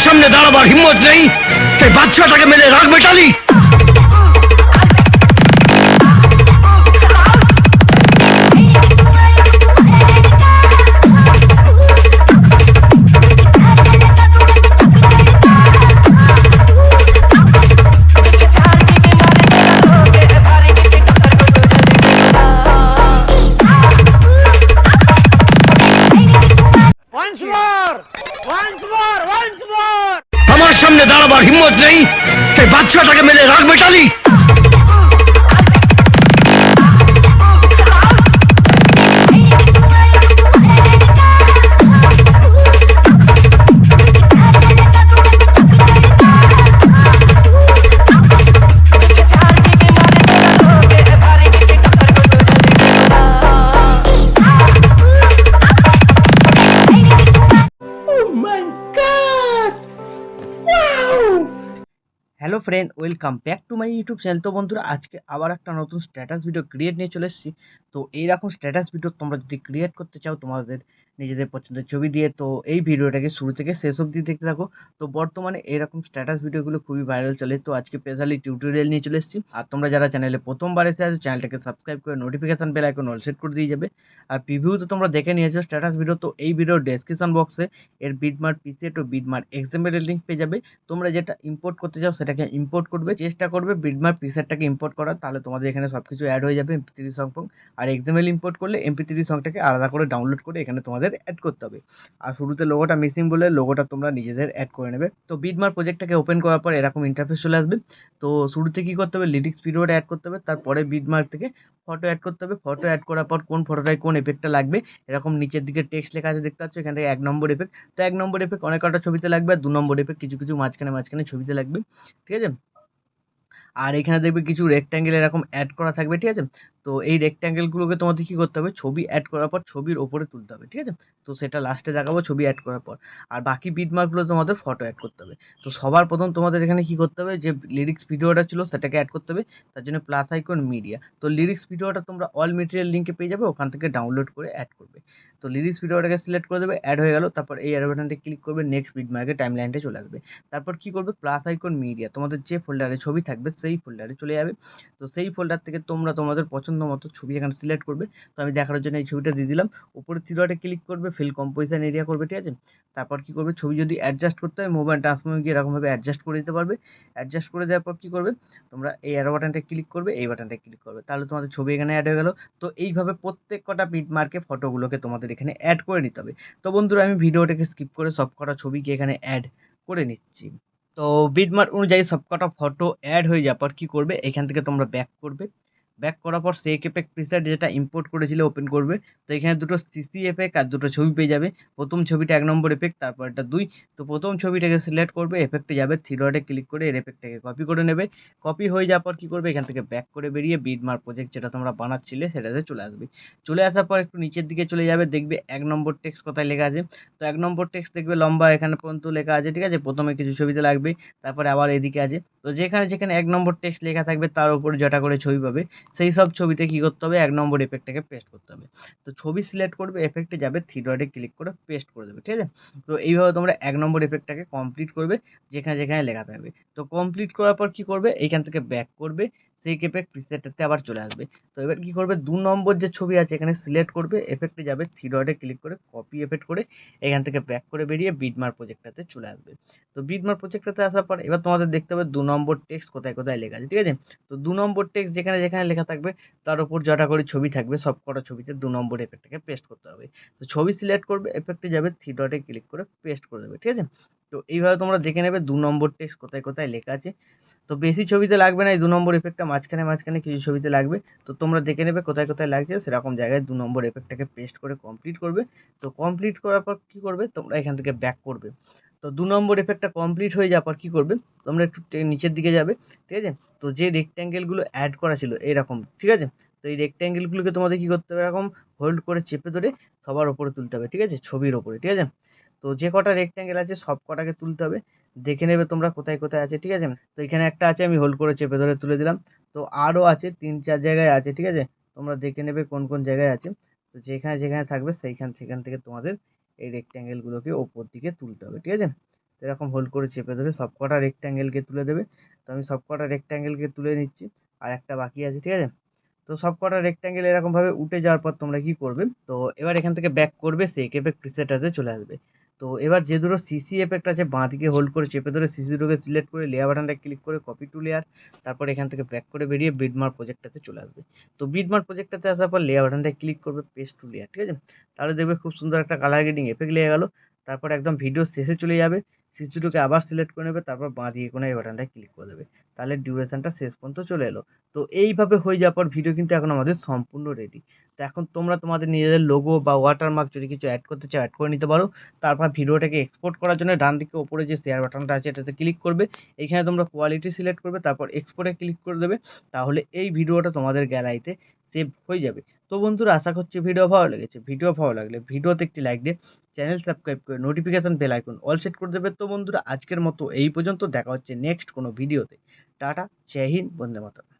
সামনে দাঁড়াবার হিম্মত নেই, তাই বাচ্চাটাকে মেরে রাগ মেটালি। আমার সামনে দাঁড়াবার হিম্মত নেই, তাই বাচ্চাটাকে মেরে রাগ মেটালি। Hello friend, welcome back to my YouTube channel. তো বন্ধুরা, আজকে আবার একটা নতুন স্ট্যাটাস ভিডিও ক্রিয়েট নিয়ে চলে এসেছি। তো এইরকম স্ট্যাটাস ভিডিও তোমরা যদি ক্রিয়েট করতে চাও তোমাদের নিজেদের পছন্দের ছবি দিয়ে, তো এই ভিডিওটাকে শুরু থেকে শেষ অবধি দেখতে থাকো। তো বর্তমানে এরকম স্ট্যাটাস ভিডিওগুলো খুবই ভাইরাল চলে। তো আজকে স্পেশালি টিউটোরিয়াল নিয়ে চলে এসেছি। আর তোমরা যারা চ্যানেলে প্রথমবার এসে আছো, চ্যানেলটাকে সাবস্ক্রাইব করে notification bell icon all set করে দিয়ে যাবে। আর প্রিভিউ তো তোমরা দেখে নিয়েছো স্ট্যাটাস ভিডিও। তো এই ভিডিওর ডেসক্রিপশন বক্সে এর বিটমার্ক প্রিসেট ও বিটমার্ক এক্সএমএল এর লিঙ্ক পেয়ে যাবে। তোমরা যেটা ইম্পোর্ট করতে চাও সেটাকে ইম্পোর্ট করবে, চেষ্টা করবে বিটমার্ক প্রিসেটটাকে ইম্পোর্ট করার, তাহলে তোমাদের এখানে সব কিছু অ্যাড হয়ে যাবে এমপি3 সং। আর এক্সএমএল ইম্পোর্ট করলে এমপি3 সংটাকে আলাদা করে ডাউনলোড করে এখানে তোমাদের অ্যাড করতে হবে। আর শুরুতে লোগোটা মিসিং বলে লোগোটা তোমরা নিজেদের অ্যাড করে নেবে। তো বিটমার্ক প্রজেক্টটাকে ওপেন করার পর এরকম ইন্টারফেস চলে আসবে। তো শুরুতে কী করতে হবে, লিরিক্স ভিডিওটা অ্যাড করতে হবে, তারপরে বিটমার্ক থেকে ফটো অ্যাড করতে হবে। ফটো অ্যাড করার পর কোন ফটোটায় কোন এফেক্টটা লাগবে এরকম নিচের দিকে টেক্সট লেখা আছে দেখতে পাচ্ছ, এখান থেকে 1 নম্বর এফেক্ট। তো 1 নম্বর এফেক্ট অনেক কটা ছবিতে লাগবে, আর 2 নম্বর এফেক্ট কিছু কিছু মাঝখানে ছবিতে লাগবে, ঠিক আছে। আর এখানে দেখবে কিছু রেক্ট্যাঙ্গেল এরকম অ্যাড করা থাকবে, ঠিক আছে। তো এই রেক্ট্যাঙ্গেলগুলোকে তোমাদের কী করতে হবে, ছবি অ্যাড করার পর ছবির ওপরে তুলতে হবে, ঠিক আছে। তো সেটা লাস্টে দেখাবো ছবি অ্যাড করার পর। আর বাকি বিটমার্কগুলো তোমাদের ফটো অ্যাড করতে হবে। তো সবার প্রথম তোমাদের এখানে কী করতে হবে, যে লিরিক্স ভিডিওটা ছিল সেটাকে অ্যাড করতে হবে। তার জন্য প্লাস আইকন মিডিয়া। তো লিরিক্স ভিডিওটা তোমরা অল মেটেরিয়াল লিঙ্কে পেয়ে যাবে, ওখান থেকে ডাউনলোড করে অ্যাড করবে। তো লিরিক্স ভিডিওটাকে সিলেক্ট করে দেবে, অ্যাড হয়ে গেল। তারপর এই অ্যারো বাটনটা ক্লিক করবে, নেক্সট বিটমার্কের টাইমলাইনটা চলে আসবে। তারপর কী করবে, প্লাস আইকন মিডিয়া, তোমাদের যে ফোল্ডারে ছবি থাকবে সেই ফোল্ডারে চলে যাবে। তো সেই ফোল্ডার থেকে তোমরা তোমাদের পছন্দ মতো ছবি এখানে সিলেক্ট করবে। তো আমি দেখানোর জন্য এই ছবিটা দিয়ে দিলাম। উপরে থ্রি ক্লিক করবে, ফিল কম্পোজিশন এরিয়া করবে, ঠিক আছে। তারপর কী করবে, ছবি যদি অ্যাডজাস্ট করতে হয় মোবাইল ট্রান্সফর্মে গিয়ে এরকমভাবে অ্যাডজাস্ট করে দিতে পারবে। অ্যাডজাস্ট করে দেওয়ার পর কী করবে, তোমরা এই অ্যারো বাটনটা ক্লিক করবে, এই বাটনটা ক্লিক করবে, তাহলে তোমাদের ছবি এখানে অ্যাড হয়ে গেল। তো এইভাবে প্রত্যেক কটা বিটমার্কে ফটোগুলোকে তোমাদের এখানে অ্যাড করে নিতে হবে। তো বন্ধুরা, আমি ভিডিওটাকে স্কিপ করে সব কটা ছবিকে এখানে অ্যাড করে নিচ্ছি। তো বিটমার্ক অনুযায়ী সবকটা ফটো অ্যাড হয়ে যাওয়ার পর কী করবে, এখান থেকে তোমরা ব্যাক করবে। ব্যাক করার পর সেই এফেক্ট প্রিসেট যেটা ইম্পোর্ট করেছিলে ওপেন করবে। তো এখানে দুটো সিসি এফেক্ট আর দুটো ছবি পেয়ে যাবে। প্রথম ছবিটা 1 নম্বর এফেক্ট, তারপর এটা 2। তো প্রথম ছবিটাকে সিলেক্ট করবে, এফেক্টে যাবে, থ্রি ডটে ক্লিক করে এর এফেক্টটাকে কপি করে নেবে। কপি হয়ে যাওয়ার পর কী করবে, এখান থেকে ব্যাক করে বেরিয়ে বিটমার্ক প্রজেক্ট যেটা তোমরা বানাচ্ছিলে সেটাতে চলে আসবে। চলে আসার পর একটু নিচের দিকে চলে যাবে, দেখবে 1 নম্বর টেক্সট কোথায় লেখা আছে। তো 1 নম্বর টেক্সট দেখবে লম্বা এখানে পর্যন্ত লেখা আছে, ঠিক আছে। প্রথমে কিছু ছবিতে লাগবে, তারপরে আবার এদিকে আছে। তো যেখানে যেখানে 1 নম্বর টেক্সট লেখা থাকবে তার উপরে যটা করে ছবি পাবে, সেই সব ছবিতে কী করতে হবে, 1 নম্বর এফেক্টটাকে পেস্ট করতে হবে। তো ছবি সিলেক্ট করবে, এফেক্টে যাবে, থ্রি ডটে ক্লিক করে পেস্ট করে দেবে, ঠিক আছে। তো এইভাবে তোমরা 1 নম্বর এফেক্টটাকে কমপ্লিট করবে যেখানে যেখানে লেখা থাকবে। তো কমপ্লিট করার পর কী করবে, এইখান থেকে ব্যাক করবে, সেই এফেক্ট প্রিসেটটাতে আবার চলে আসবে। তো এবার কী করবে, 2 নম্বর যে ছবি আছে এখানে সিলেক্ট করবে, এফেক্টে যাবে, থ্রি ডটে ক্লিক করে কপি এফেক্ট করে এখান থেকে ব্যাক করে বেরিয়ে বিটমার্ক প্রজেক্টটাতে চলে আসবে। তো বিটমার্ক প্রজেক্টটাতে আসার পর এবার তোমাদের দেখতে হবে 2 নম্বর টেক্সট কোথায় কোথায় লেখা আছে, ঠিক আছে। তো 2 নম্বর টেক্সট যেখানে যেখানে লেখা থাকবে তার উপর যটা করে ছবি থাকবে সব কটা ছবিতে 2 নম্বর এফেক্টটাকে পেস্ট করতে হবে। তো ছবি সিলেক্ট করবে, এফেক্টে যাবে, থ্রি ডটে ক্লিক করে পেস্ট করে দেবে, ঠিক আছে। তো এইভাবে তোমরা দেখে নেবে 2 নম্বর টেক্সট কোথায় কোথায় লেখা আছে। তো বেশি ছবিতে লাগবে না এই 2 নম্বর এফেক্টটা, মাঝখানে কিছু ছবিতে লাগবে। তো তোমরা দেখে নেবে কোথায় কোথায় লাগছে, সেরকম জায়গায় 2 নম্বর এফেক্টটাকে পেস্ট করে কমপ্লিট করবে। তো কমপ্লিট করার পর কী করবে, তোমরা এখান থেকে ব্যাক করবে। তো 2 নম্বর এফেক্টটা কমপ্লিট হয়ে যাওয়ার পর কী করবে, তোমরা একটু নিচের দিকে যাবে, ঠিক আছে। তো যে রেক্ট্যাঙ্গেলগুলো অ্যাড করা ছিল এরকম, ঠিক আছে। তো এই রেক্ট্যাঙ্গেলগুলোকে তোমাদের কী করতে হবে, এরকম হোল্ড করে চেপে ধরে সবার ওপরে তুলতে হবে, ঠিক আছে, ছবির ওপরে, ঠিক আছে। তো যে কটা রেক্ট্যাঙ্গেল আছে সব কটাকে তুলতে হবে, দেখে নেবে তোমরা কোথায় কোথায় আছে, ঠিক আছে। তো এখানে একটা আছে, আমি হোল্ড করে চেপে ধরে তুলে দিলাম। তো আরও আছে 3-4 জায়গায় আছে, ঠিক আছে। তোমরা দেখে নেবে কোন কোন জায়গায় আছে। তো যেখানে যেখানে থাকবে সেখান থেকে তোমাদের এই রেক্ট্যাঙ্গেলগুলোকে ওপর দিকে তুলতে হবে, ঠিক আছে। তো এরকম হোল্ড করে চেপে ধরে সবকটা রেক্ট্যাঙ্গেলকে তুলে দেবে। তো আমি সবকটা রেক্ট্যাঙ্গেলকে তুলে নিচ্ছি, আর একটা বাকি আছে, ঠিক আছে। তো সবকটা রেক্ট্যাঙ্গেল এরকমভাবে উঠে যাওয়ার পর তোমরা কি করবে, তো এবার এখান থেকে ব্যাক করবে, সেক এফেক্ট প্রিসেটাসে চলে আসবে। তো এবার যে দুটো সিসি এফেক্ট আছে বাঁ দিকে হোল্ড করে চেপে ধরে সিসি দুটোকে সিলেক্ট করে লেয়ার বাটনটা ক্লিক করে কপি টু লেয়ার, তারপর এখান থেকে ব্যাক করে বেরিয়ে বিটমার্ক প্রজেক্টটাতে চলে আসবে। তো বিটমার্ক প্রজেক্টটাতে আসার পর লেয়ার বাটনটা ক্লিক করবে, পেস্ট টু লেয়ার, ঠিক আছে। তাহলে দেখবে খুব সুন্দর একটা কালার গ্রেডিং এফেক্ট লেগে গেল। তারপর একদম ভিডিও শেষে চলে যাবে, সিসি দুটোকে আবার সিলেক্ট করে নেবে, তারপর বাঁ দিকে কোনো এই বাটনটা ক্লিক করে দেবে, তাহলে ডিউরেশনটা শেষ পর্যন্ত চলে এলো। তো এইভাবে হয়ে যাওয়ার পর ভিডিও কিন্তু এখন আমাদের সম্পূর্ণ রেডি। তো এখন তোমরা তোমাদের নিজেদের লোগো বা ওয়াটারমার্ক যদি কিছু অ্যাড করতে চাও অ্যাড করে নিতে পারো। তারপর ভিডিওটাকে এক্সপোর্ট করার জন্য ডান দিকে ওপরে যে শেয়ার বাটনটা আছে এটাতে ক্লিক করবে, এখানে তোমরা কোয়ালিটি সিলেক্ট করবে, তারপর এক্সপোর্টে ক্লিক করে দেবে, তাহলে এই ভিডিওটা তোমাদের গ্যালারিতে সেভ হয়ে যাবে। তো বন্ধুরা, আশা করছি ভিডিও ভালো লেগেছে। ভিডিও ভালো লাগলে ভিডিওতে একটি লাইক দিয়ে চ্যানেল সাবস্ক্রাইব করে notification bell icon all set করে দেবে। তো বন্ধুরা, আজকের মতো এই পর্যন্ত, দেখা হচ্ছে নেক্সট কোনো ভিডিওতে। টাটা, জয় হিন্দ, বন্দে মাতরম।